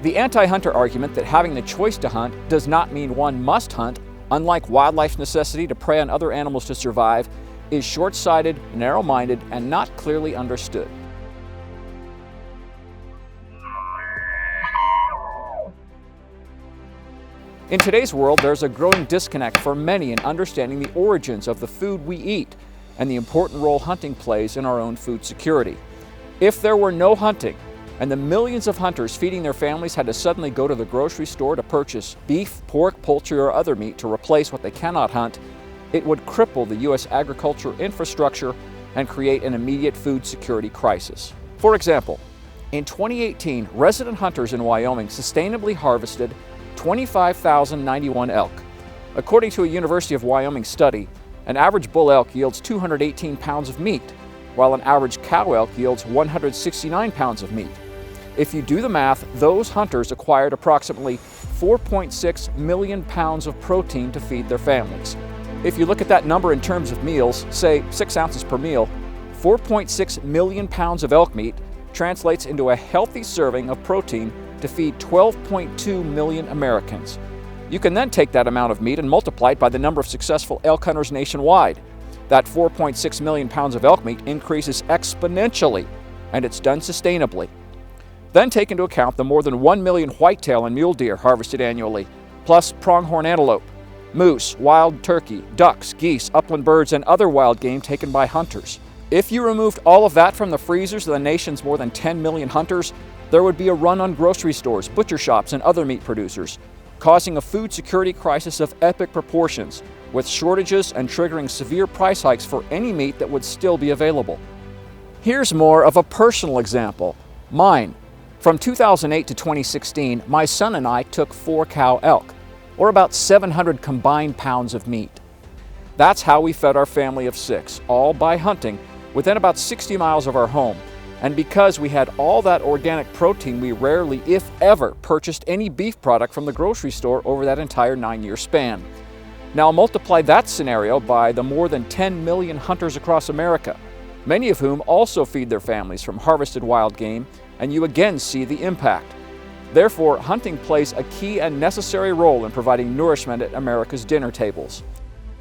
The anti-hunter argument that having the choice to hunt does not mean one must hunt, unlike wildlife's necessity to prey on other animals to survive, is short-sighted, narrow-minded, and not clearly understood. In today's world, there's a growing disconnect for many in understanding the origins of the food we eat and the important role hunting plays in our own food security. If there were no hunting, and the millions of hunters feeding their families had to suddenly go to the grocery store to purchase beef, pork, poultry, or other meat to replace what they cannot hunt, it would cripple the U.S. agriculture infrastructure and create an immediate food security crisis. For example, in 2018, resident hunters in Wyoming sustainably harvested 25,091 elk. According to a University of Wyoming study, an average bull elk yields 218 pounds of meat, while an average cow elk yields 169 pounds of meat. If you do the math, those hunters acquired approximately 4.6 million pounds of protein to feed their families. If you look at that number in terms of meals, say 6 ounces per meal, 4.6 million pounds of elk meat translates into a healthy serving of protein to feed 12.2 million Americans. You can then take that amount of meat and multiply it by the number of successful elk hunters nationwide. That 4.6 million pounds of elk meat increases exponentially, and it's done sustainably. Then take into account the more than 1 million whitetail and mule deer harvested annually, plus pronghorn antelope, moose, wild turkey, ducks, geese, upland birds, and other wild game taken by hunters. If you removed all of that from the freezers of the nation's more than 10 million hunters, there would be a run on grocery stores, butcher shops, and other meat producers, causing a food security crisis of epic proportions, with shortages and triggering severe price hikes for any meat that would still be available. Here's more of a personal example, mine. From 2008 to 2016, my son and I took 4 cow elk, or about 700 combined pounds of meat. That's how we fed our family of 6, all by hunting, within about 60 miles of our home. And because we had all that organic protein, we rarely, if ever, purchased any beef product from the grocery store over that entire 9-year span. Now multiply that scenario by the more than 10 million hunters across America, many of whom also feed their families from harvested wild game, and you again see the impact. Therefore, hunting plays a key and necessary role in providing nourishment at America's dinner tables.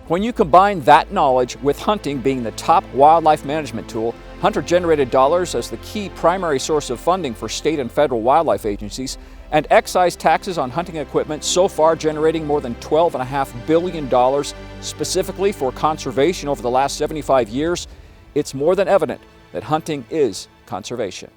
When you combine that knowledge with hunting being the top wildlife management tool, hunter-generated dollars as the key primary source of funding for state and federal wildlife agencies, and excise taxes on hunting equipment so far generating more than $12.5 billion specifically for conservation over the last 75 years, it's more than evident that hunting is conservation.